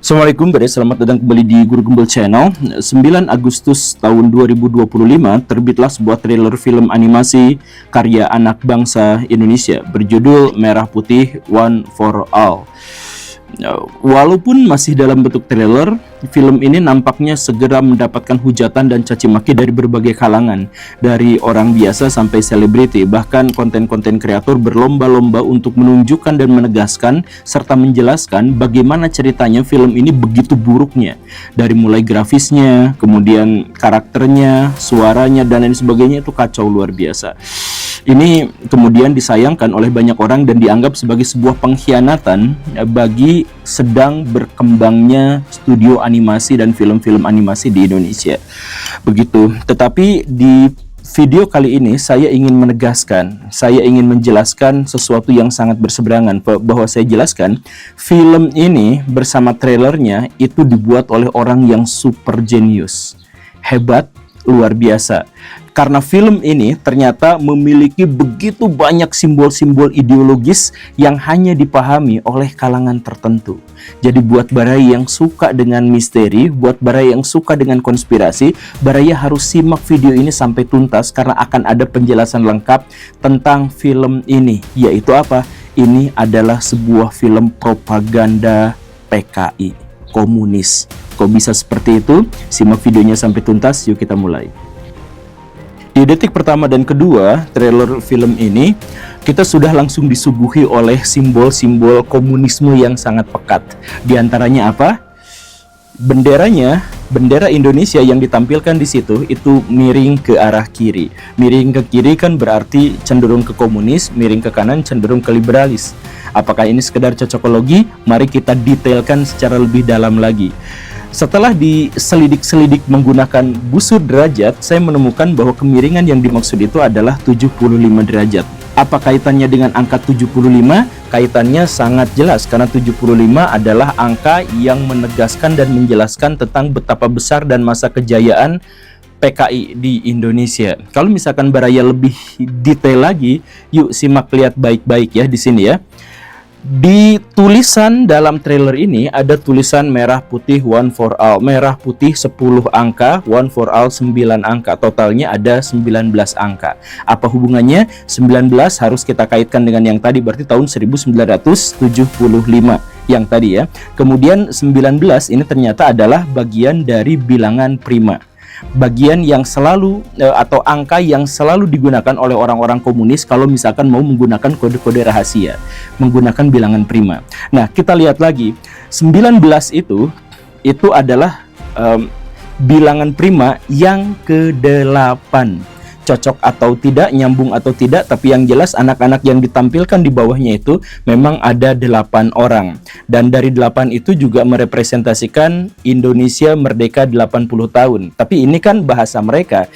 Assalamualaikum, selamat datang kembali di Guru Gembel Channel. 9 Agustus tahun 2025 terbitlah sebuah trailer film animasi karya anak bangsa Indonesia berjudul Merah Putih One for All. Walaupun masih dalam bentuk trailer, film ini nampaknya segera mendapatkan hujatan dan caci maki dari berbagai kalangan, dari orang biasa sampai selebriti. Bahkan konten-konten kreator berlomba-lomba untuk menunjukkan dan menegaskan serta menjelaskan bagaimana ceritanya film ini begitu buruknya, dari mulai grafisnya, kemudian karakternya, suaranya, dan lain sebagainya. Itu kacau luar biasa. Ini kemudian disayangkan oleh banyak orang dan dianggap sebagai sebuah pengkhianatan bagi sedang berkembangnya studio animasi dan film-film animasi di Indonesia. Begitu. Tetapi di video kali ini saya ingin menegaskan, saya ingin menjelaskan sesuatu yang sangat berseberangan, bahwa saya jelaskan film ini bersama trailernya itu dibuat oleh orang yang super jenius, hebat, luar biasa. Karena film ini ternyata memiliki begitu banyak simbol-simbol ideologis yang hanya dipahami oleh kalangan tertentu. Jadi buat Baraya yang suka dengan misteri, buat Baraya yang suka dengan konspirasi, Baraya harus simak video ini sampai tuntas karena akan ada penjelasan lengkap tentang film ini. Yaitu apa? Ini adalah sebuah film propaganda PKI, komunis. Kok bisa seperti itu? Simak videonya sampai tuntas, yuk kita mulai. Di detik pertama dan kedua trailer film ini, kita sudah langsung disuguhi oleh simbol-simbol komunisme yang sangat pekat. Di antaranya apa? Benderanya, bendera Indonesia yang ditampilkan di situ itu miring ke arah kiri. Miring ke kiri kan berarti cenderung ke komunis, miring ke kanan cenderung ke liberalis. Apakah ini sekedar cocokologi? Mari kita detailkan secara lebih dalam lagi. Setelah diselidik-selidik menggunakan busur derajat, saya menemukan bahwa kemiringan yang dimaksud itu adalah 75 derajat. Apa kaitannya dengan angka 75? Kaitannya sangat jelas, karena 75 adalah angka yang menegaskan dan menjelaskan tentang betapa besar dan masa kejayaan PKI di Indonesia. Kalau misalkan Baraya lebih detail lagi, yuk simak, lihat baik-baik ya di sini ya. Di tulisan dalam trailer ini ada tulisan merah putih one for all. Merah putih 10 angka, one for all 9 angka. Totalnya ada 19 angka. Apa hubungannya? 19 harus kita kaitkan dengan yang tadi, berarti tahun 1975 yang tadi ya. Kemudian 19 ini ternyata adalah bagian dari bilangan prima. Bagian yang selalu atau angka yang selalu digunakan oleh orang-orang komunis kalau misalkan mau menggunakan kode-kode rahasia, menggunakan bilangan prima. Nah, kita lihat lagi, 19 itu adalah bilangan prima yang ke-8. Cocok atau tidak, nyambung atau tidak, tapi yang jelas anak-anak yang ditampilkan di bawahnya itu memang ada 8 orang. Dan dari 8 itu juga merepresentasikan Indonesia merdeka 80 tahun. Tapi ini kan bahasa mereka.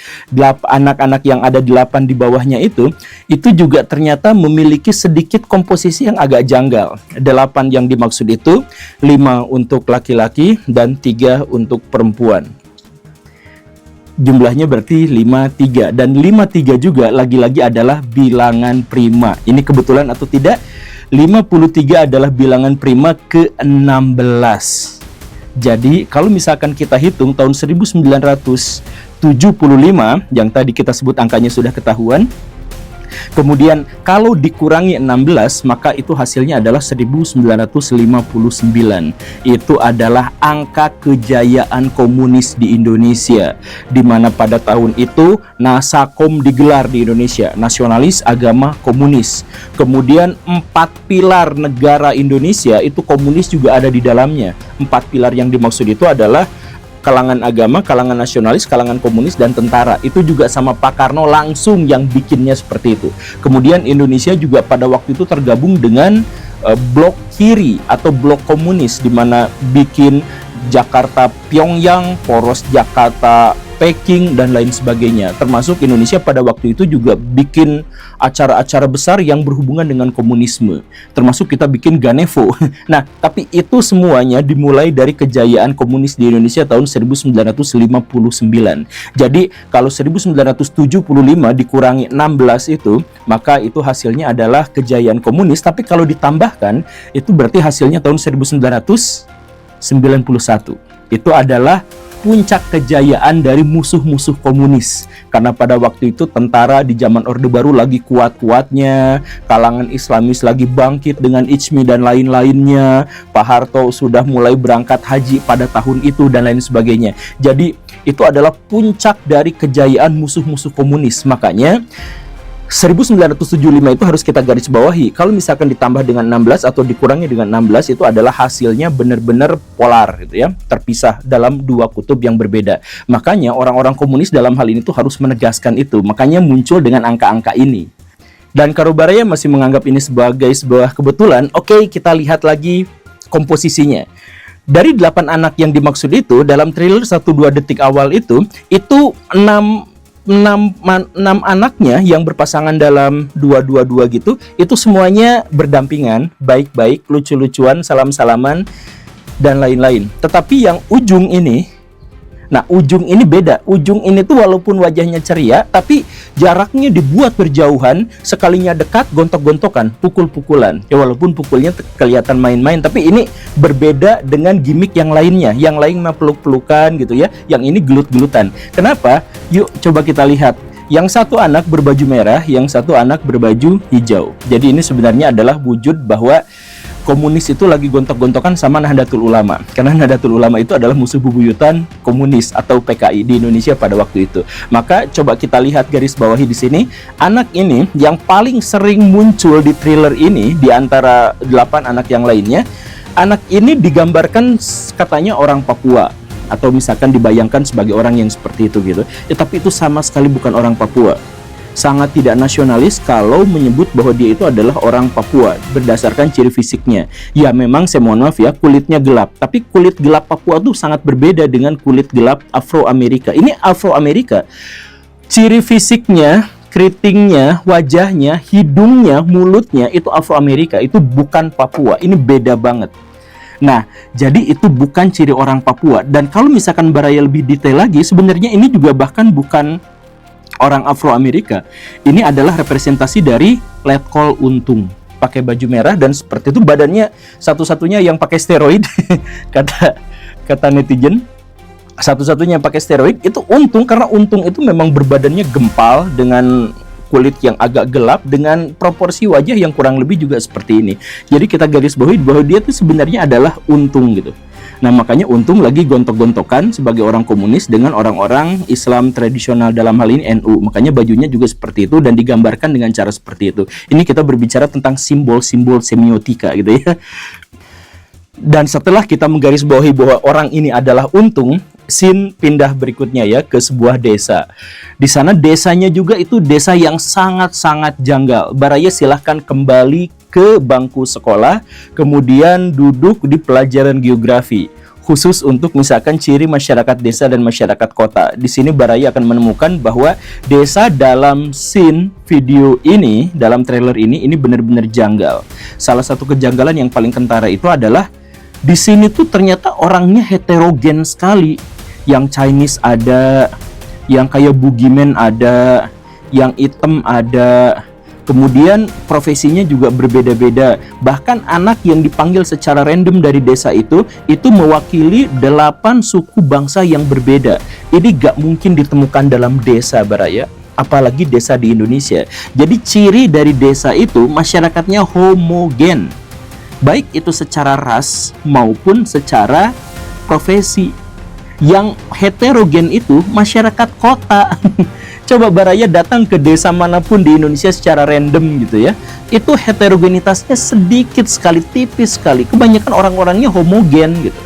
Anak-anak yang ada 8 di bawahnya itu juga ternyata memiliki sedikit komposisi yang agak janggal. 8 yang dimaksud itu 5 untuk laki-laki dan 3 untuk perempuan. Jumlahnya berarti 53, dan 53 juga lagi-lagi adalah bilangan prima. Ini kebetulan atau tidak? 53 adalah bilangan prima ke-16. Jadi kalau misalkan kita hitung tahun 1975 yang tadi kita sebut angkanya sudah ketahuan. Kemudian kalau dikurangi 16, maka itu hasilnya adalah 1959. Itu adalah angka kejayaan komunis di Indonesia, di mana pada tahun itu Nasakom digelar di Indonesia, nasionalis agama komunis. Kemudian 4 pilar negara Indonesia itu komunis juga ada di dalamnya. 4 pilar yang dimaksud itu adalah kalangan agama, kalangan nasionalis, kalangan komunis, dan tentara. Itu juga sama Pak Karno langsung yang bikinnya seperti itu. Kemudian Indonesia juga pada waktu itu tergabung dengan blok kiri atau blok komunis, di mana bikin Jakarta Pyongyang, poros Jakarta Peking, dan lain sebagainya. Termasuk Indonesia pada waktu itu juga bikin acara-acara besar yang berhubungan dengan komunisme. Termasuk kita bikin Ganevo. Nah, tapi itu semuanya dimulai dari kejayaan komunis di Indonesia tahun 1959. Jadi, kalau 1975 dikurangi 16 itu, maka itu hasilnya adalah kejayaan komunis. Tapi kalau ditambahkan, itu berarti hasilnya tahun 1900 91. Itu adalah puncak kejayaan dari musuh-musuh komunis. Karena pada waktu itu tentara di zaman Orde Baru lagi kuat-kuatnya, kalangan Islamis lagi bangkit dengan ICMI dan lain-lainnya. Pak Harto sudah mulai berangkat haji pada tahun itu dan lain sebagainya. Jadi itu adalah puncak dari kejayaan musuh-musuh komunis. Makanya 1975 itu harus kita garis bawahi. Kalau misalkan ditambah dengan 16 atau dikurangi dengan 16, itu adalah hasilnya benar-benar polar gitu ya, terpisah dalam dua kutub yang berbeda. Makanya orang-orang komunis dalam hal ini tuh harus menegaskan itu. Makanya muncul dengan angka-angka ini. Dan Karubaraya masih menganggap ini sebagai sebuah kebetulan. Oke, kita lihat lagi komposisinya. Dari 8 anak yang dimaksud itu, dalam trailer 1-2 detik awal itu 6 anaknya yang berpasangan dalam 2-2-2 gitu, itu semuanya berdampingan, baik-baik, lucu-lucuan, salam-salaman, dan lain-lain. Tetapi yang ujung ini, nah ujung ini beda. Ujung ini tuh walaupun wajahnya ceria, tapi jaraknya dibuat berjauhan, sekalinya dekat, gontok-gontokan, pukul-pukulan. Ya walaupun pukulnya kelihatan main-main, tapi ini berbeda dengan gimmick yang lainnya. Yang lain mah peluk-pelukan gitu ya, yang ini gelut-gelutan. Kenapa? Yuk coba kita lihat. Yang satu anak berbaju merah, yang satu anak berbaju hijau. Jadi ini sebenarnya adalah wujud bahwa komunis itu lagi gontok-gontokan sama Nahdlatul Ulama. Karena Nahdlatul Ulama itu adalah musuh bebuyutan komunis atau PKI di Indonesia pada waktu itu. Maka coba kita lihat garis bawahi di sini. Anak ini yang paling sering muncul di thriller ini di antara 8 anak yang lainnya. Anak ini digambarkan katanya orang Papua, atau misalkan dibayangkan sebagai orang yang seperti itu gitu. Ya, tapi itu sama sekali bukan orang Papua. Sangat tidak nasionalis kalau menyebut bahwa dia itu adalah orang Papua berdasarkan ciri fisiknya. Ya memang saya mohon maaf ya, kulitnya gelap, tapi kulit gelap Papua tuh sangat berbeda dengan kulit gelap Afro-Amerika. Ini Afro-Amerika, ciri fisiknya, keritingnya, wajahnya, hidungnya, mulutnya itu Afro-Amerika, itu bukan Papua. Ini beda banget. Nah, jadi itu bukan ciri orang Papua. Dan kalau misalkan Baraya lebih detail lagi, sebenarnya ini juga bahkan bukan orang Afro-Amerika. Ini adalah representasi dari Letkol Untung, pakai baju merah dan seperti itu, badannya satu-satunya yang pakai steroid. kata netizen, satu-satunya yang pakai steroid itu Untung, karena Untung itu memang berbadannya gempal dengan kulit yang agak gelap dengan proporsi wajah yang kurang lebih juga seperti ini. Jadi kita garis bawahi bahwa dia itu sebenarnya adalah Untung gitu. Nah makanya Untung lagi gontok-gontokan sebagai orang komunis dengan orang-orang Islam tradisional, dalam hal ini NU. Makanya bajunya juga seperti itu dan digambarkan dengan cara seperti itu. Ini kita berbicara tentang simbol-simbol semiotika gitu ya. Dan setelah kita menggarisbawahi bahwa orang ini adalah Untung, scene pindah berikutnya ya ke sebuah desa. Di sana desanya juga itu desa yang sangat-sangat janggal. Baraya silahkan kembali ke bangku sekolah, kemudian duduk di pelajaran geografi khusus untuk misalkan ciri masyarakat desa dan masyarakat kota. Di sini Baraya akan menemukan bahwa desa dalam scene video ini, dalam trailer ini benar-benar janggal. Salah satu kejanggalan yang paling kentara itu adalah di sini tuh ternyata orangnya heterogen sekali. Yang Chinese ada, yang kayak boogeyman ada, yang hitam ada. Kemudian profesinya juga berbeda-beda. Bahkan anak yang dipanggil secara random dari desa itu mewakili 8 suku bangsa yang berbeda. Ini gak mungkin ditemukan dalam desa Baraya, apalagi desa di Indonesia. Jadi ciri dari desa itu masyarakatnya homogen, baik itu secara ras maupun secara profesi. Yang heterogen itu masyarakat kota. Coba Baraya datang ke desa manapun di Indonesia secara random gitu ya, itu heterogenitasnya sedikit sekali, tipis sekali. Kebanyakan orang-orangnya homogen gitu.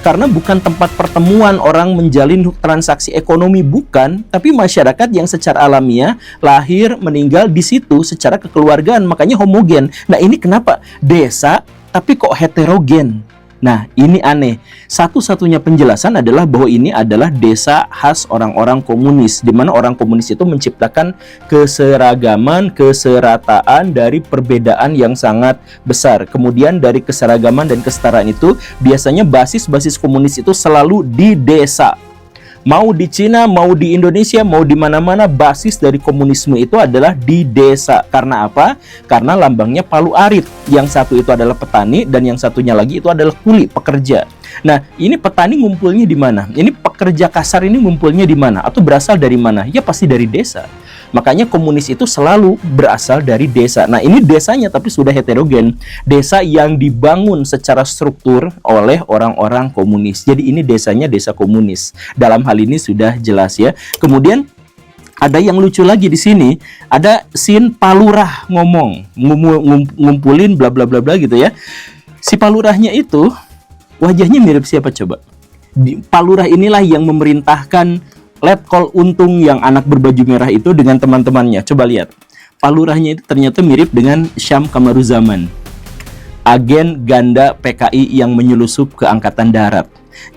Karena bukan tempat pertemuan orang menjalin transaksi ekonomi, bukan, tapi masyarakat yang secara alamiah lahir, meninggal di situ secara kekeluargaan, makanya homogen. Nah, ini kenapa desa tapi kok heterogen? Nah, ini aneh. Satu-satunya penjelasan adalah bahwa ini adalah desa khas orang-orang komunis, di mana orang komunis itu menciptakan keseragaman, keserataan dari perbedaan yang sangat besar. Kemudian dari keseragaman dan kesetaraan itu, biasanya basis-basis komunis itu selalu di desa. Mau di Cina, mau di Indonesia, mau di mana-mana, basis dari komunisme itu adalah di desa. Karena apa? Karena lambangnya Palu Arit. Yang satu itu adalah petani dan yang satunya lagi itu adalah kuli, pekerja. Nah, ini petani ngumpulnya di mana? Ini pekerja kasar ini ngumpulnya di mana? Atau berasal dari mana? Ya pasti dari desa. Makanya komunis itu selalu berasal dari desa. Nah, ini desanya tapi sudah heterogen. Desa yang dibangun secara struktur oleh orang-orang komunis. Jadi ini desanya desa komunis. Dalam hal ini sudah jelas ya. Kemudian ada yang lucu lagi di sini, ada scene Palurah ngomong, ngumpulin bla bla bla bla gitu ya. Si Palurahnya itu wajahnya mirip siapa coba? Palurah inilah yang memerintahkan Letkol Untung yang anak berbaju merah itu dengan teman-temannya. Coba lihat. Palurahnya itu ternyata mirip dengan Syam Kamaruzaman, agen ganda PKI yang menyelusup ke Angkatan Darat.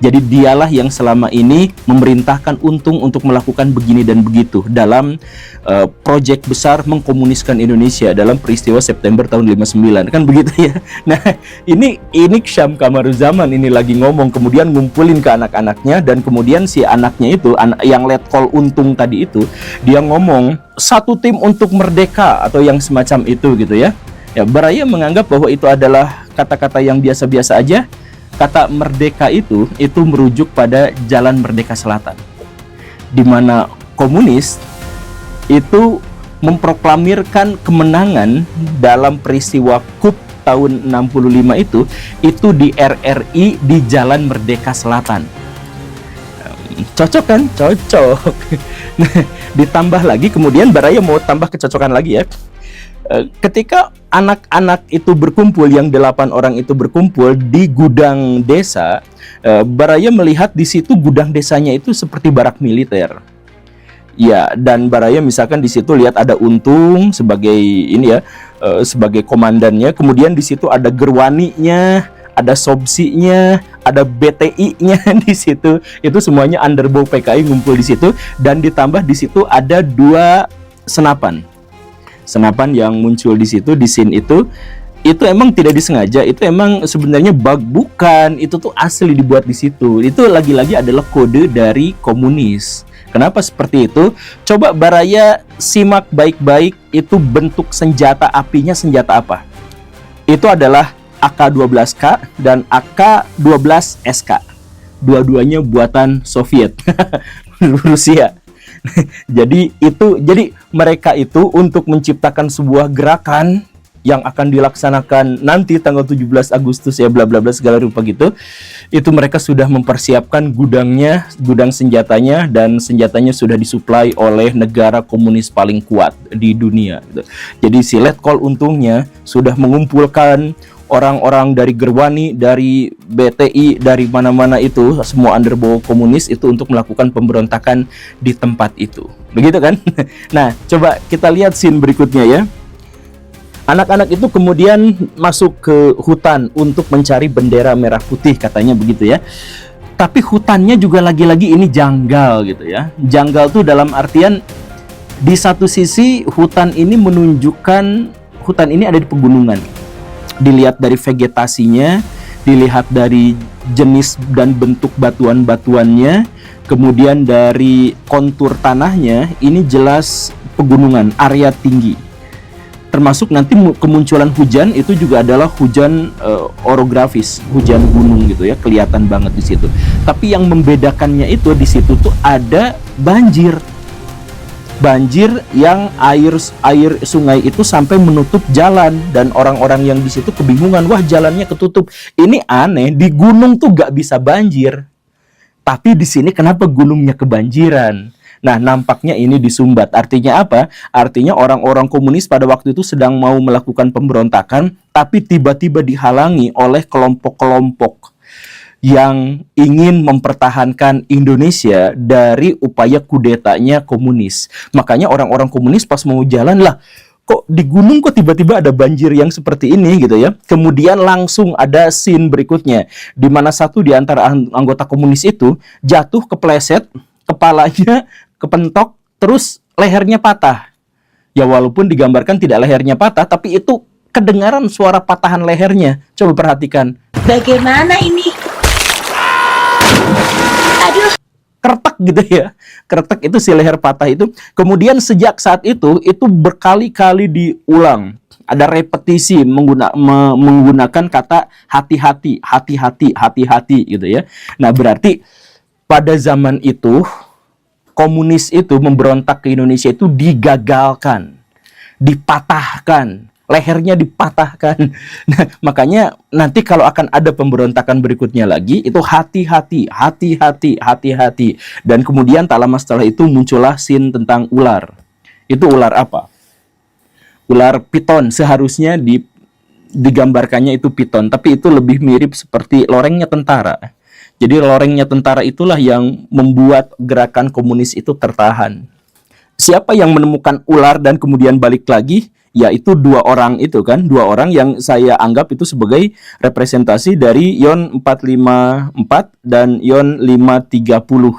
Jadi dialah yang selama ini memerintahkan Untung untuk melakukan begini dan begitu dalam proyek besar mengkomuniskan Indonesia dalam peristiwa September tahun 59, kan begitu ya. Nah, ini Syam Kamaruzaman ini lagi ngomong, kemudian ngumpulin ke anak-anaknya, dan kemudian si anaknya itu yang Letkol Untung tadi itu, dia ngomong satu tim untuk merdeka atau yang semacam itu gitu ya. Ya, Baraya menganggap bahwa itu adalah kata-kata yang biasa-biasa aja. Kata merdeka itu merujuk pada Jalan Merdeka Selatan, di mana komunis itu memproklamirkan kemenangan dalam peristiwa KUP tahun 65 itu di RRI di Jalan Merdeka Selatan. Cocok kan? Cocok. Nah, ditambah lagi kemudian Baraya mau tambah kecocokan lagi ya. Ketika anak-anak itu berkumpul, yang 8 orang itu berkumpul di gudang desa, Baraya melihat di situ gudang desanya itu seperti barak militer. Ya, dan Baraya misalkan di situ lihat ada Untung sebagai ini ya, sebagai komandannya. Kemudian di situ ada Gerwaninya, ada Sobsinya, ada BTI-nya di situ. Itu semuanya underbow PKI ngumpul di situ, dan ditambah di situ ada 2 senapan. Senapan yang muncul di situ, di scene itu emang tidak disengaja, itu emang sebenarnya bug, bukan, itu tuh asli dibuat di situ. Itu lagi-lagi adalah kode dari komunis. Kenapa seperti itu? Coba Baraya simak baik-baik, itu bentuk senjata apinya senjata apa? Itu adalah AK-12K dan AK-12SK. Dua-duanya buatan Soviet, Rusia. Jadi mereka itu untuk menciptakan sebuah gerakan yang akan dilaksanakan nanti tanggal 17 Agustus ya, bla bla bla segala rupa gitu. Itu mereka sudah mempersiapkan gudangnya, gudang senjatanya, dan senjatanya sudah disuplai oleh negara komunis paling kuat di dunia gitu. Jadi si Letkol Untungnya sudah mengumpulkan orang-orang dari Gerwani, dari BTI, dari mana-mana itu, semua underbow komunis itu untuk melakukan pemberontakan di tempat itu. Begitu kan? Nah, coba kita lihat scene berikutnya ya. Anak-anak itu kemudian masuk ke hutan untuk mencari bendera merah putih, katanya begitu ya. Tapi hutannya juga lagi-lagi ini janggal gitu ya. Janggal tuh dalam artian di satu sisi hutan ini menunjukkan hutan ini ada di pegunungan. Dilihat dari vegetasinya, dilihat dari jenis dan bentuk batuan-batuannya, kemudian dari kontur tanahnya, ini jelas pegunungan, area tinggi. Termasuk nanti kemunculan hujan itu juga adalah hujan orografis, hujan gunung gitu ya, kelihatan banget di situ. Tapi yang membedakannya itu di situ tuh ada banjir. Banjir yang air sungai itu sampai menutup jalan, dan orang-orang yang di situ kebingungan, wah jalannya ketutup. Ini aneh, di gunung tuh gak bisa banjir, tapi di sini kenapa gunungnya kebanjiran? Nah, nampaknya ini disumbat. Artinya apa? Artinya orang-orang komunis pada waktu itu sedang mau melakukan pemberontakan, tapi tiba-tiba dihalangi oleh kelompok-kelompok yang ingin mempertahankan Indonesia dari upaya kudetanya komunis. Makanya orang-orang komunis pas mau jalan, lah kok di gunung kok tiba-tiba ada banjir yang seperti ini gitu ya. Kemudian langsung ada scene berikutnya, di mana satu di antara anggota komunis itu jatuh kepleset, kepalanya kepentok, terus lehernya patah. Ya walaupun digambarkan tidak lehernya patah, tapi itu kedengaran suara patahan lehernya. Coba perhatikan. Bagaimana ini? Aduh. Kretek gitu ya. Kretek itu si leher patah itu. Kemudian sejak saat itu berkali-kali diulang ada repetisi menggunakan kata hati-hati, hati-hati, hati-hati gitu ya. Nah, berarti pada zaman itu komunis itu memberontak ke Indonesia itu digagalkan, dipatahkan, lehernya dipatahkan. Nah, makanya nanti kalau akan ada pemberontakan berikutnya lagi, itu hati-hati, hati-hati, hati-hati. Dan kemudian tak lama setelah itu muncullah scene tentang ular. Itu ular apa? Ular piton. Seharusnya digambarkannya itu piton, tapi itu lebih mirip seperti lorengnya tentara. Jadi lorengnya tentara itulah yang membuat gerakan komunis itu tertahan. Siapa yang menemukan ular dan kemudian balik lagi? Yaitu dua orang itu kan, dua orang yang saya anggap itu sebagai representasi dari Yon 454 dan Yon 530.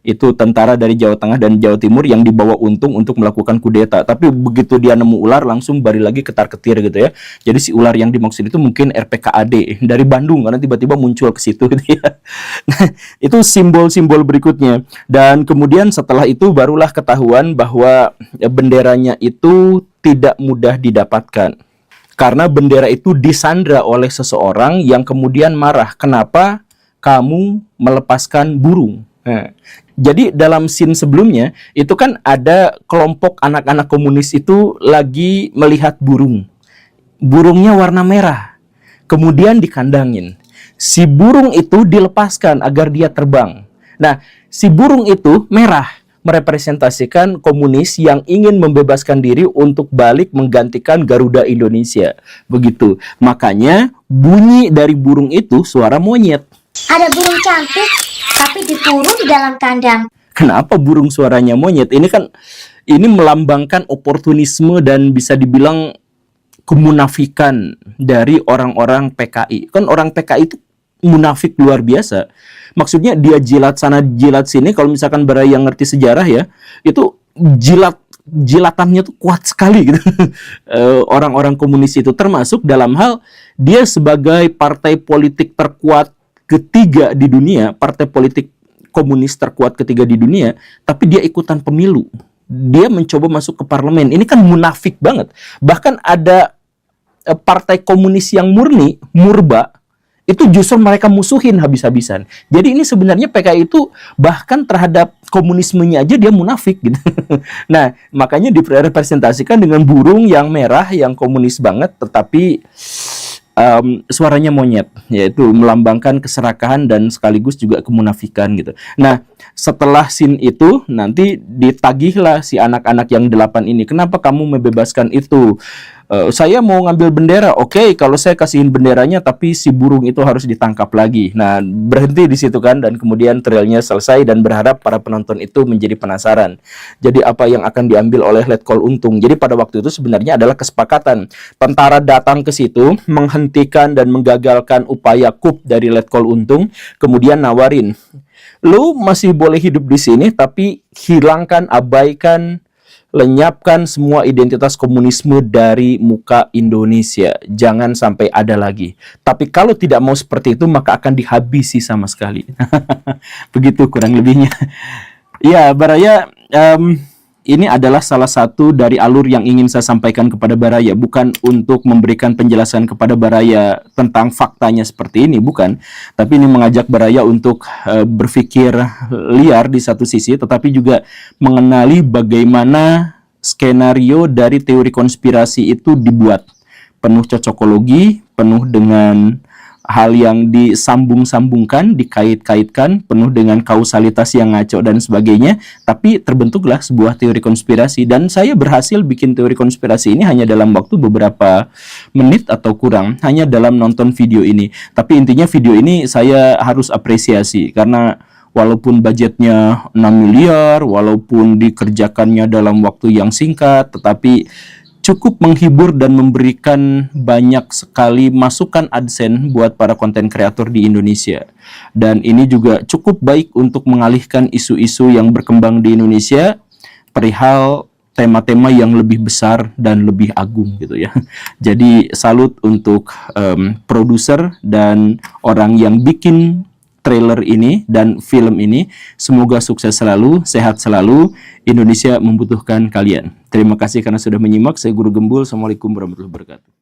Itu tentara dari Jawa Tengah dan Jawa Timur yang dibawa Untung untuk melakukan kudeta. Tapi begitu dia nemu ular langsung bari lagi ketar-ketir gitu ya. Jadi si ular yang dimaksud itu mungkin RPKAD dari Bandung karena tiba-tiba muncul ke situ gitu ya. Nah, itu simbol-simbol berikutnya. Dan kemudian setelah itu barulah ketahuan bahwa benderanya itu tidak mudah didapatkan. Karena bendera itu disandra oleh seseorang yang kemudian marah. Kenapa kamu melepaskan burung? Nah, jadi dalam scene sebelumnya itu kan ada kelompok anak-anak komunis itu lagi melihat burung. Burungnya warna merah. Kemudian dikandangin. Si burung itu dilepaskan agar dia terbang. Nah, si burung itu merah, merepresentasikan komunis yang ingin membebaskan diri untuk balik menggantikan Garuda Indonesia. Begitu. Makanya bunyi dari burung itu suara monyet. Ada burung cantik, tapi dikurung di dalam kandang. Kenapa burung suaranya monyet? Ini melambangkan oportunisme dan bisa dibilang kemunafikan dari orang-orang PKI. Kan orang PKI itu munafik luar biasa. Maksudnya dia jilat sana jilat sini. Kalau misalkan Baraya yang ngerti sejarah ya, itu jilatannya tuh kuat sekali gitu. Orang-orang komunis itu termasuk dalam hal dia sebagai partai politik terkuat ketiga di dunia, partai politik komunis terkuat ketiga di dunia, tapi dia ikutan pemilu. Dia mencoba masuk ke parlemen. Ini kan munafik banget. Bahkan ada partai komunis yang murni, murba, itu justru mereka musuhin habis-habisan. Jadi ini sebenarnya PKI itu bahkan terhadap komunismenya aja dia munafik gitu. Nah, makanya direpresentasikan dengan burung yang merah, yang komunis banget, tetapi suaranya monyet, yaitu melambangkan keserakahan dan sekaligus juga kemunafikan gitu. Nah, setelah scene itu nanti ditagihlah si anak-anak yang 8 ini. Kenapa kamu membebaskan itu? Saya mau ngambil bendera. Oke, kalau saya kasihin benderanya, tapi si burung itu harus ditangkap lagi. Nah, berhenti di situ kan, dan kemudian trailnya selesai dan berharap para penonton itu menjadi penasaran. Jadi apa yang akan diambil oleh Letkol Untung? Jadi pada waktu itu sebenarnya adalah kesepakatan. Tentara datang ke situ, menghentikan dan menggagalkan upaya coup dari Letkol Untung, kemudian nawarin, lu masih boleh hidup di sini, tapi hilangkan, abaikan, lenyapkan semua identitas komunisme dari muka Indonesia. Jangan sampai ada lagi. Tapi kalau tidak mau seperti itu, maka akan dihabisi sama sekali. Begitu kurang lebihnya. Ya, Baraya, ini adalah salah satu dari alur yang ingin saya sampaikan kepada Baraya. Bukan untuk memberikan penjelasan kepada Baraya tentang faktanya seperti ini, bukan. Tapi ini mengajak Baraya untuk berpikir liar di satu sisi, tetapi juga mengenali bagaimana skenario dari teori konspirasi itu dibuat. Penuh cocokologi, penuh dengan hal yang disambung-sambungkan, dikait-kaitkan, penuh dengan kausalitas yang ngaco dan sebagainya, tapi terbentuklah sebuah teori konspirasi. Dan saya berhasil bikin teori konspirasi ini hanya dalam waktu beberapa menit atau kurang, hanya dalam nonton video ini. Tapi intinya video ini saya harus apresiasi, karena walaupun budgetnya 6 miliar, walaupun dikerjakannya dalam waktu yang singkat, tetapi cukup menghibur dan memberikan banyak sekali masukan AdSense buat para konten kreator di Indonesia. Dan ini juga cukup baik untuk mengalihkan isu-isu yang berkembang di Indonesia perihal tema-tema yang lebih besar dan lebih agung gitu ya. Jadi salut untuk produser dan orang yang bikin trailer ini dan film ini. Semoga sukses selalu, sehat selalu. Indonesia membutuhkan kalian. Terima kasih karena sudah menyimak. Saya Guru Gembul. Assalamualaikum warahmatullahi wabarakatuh.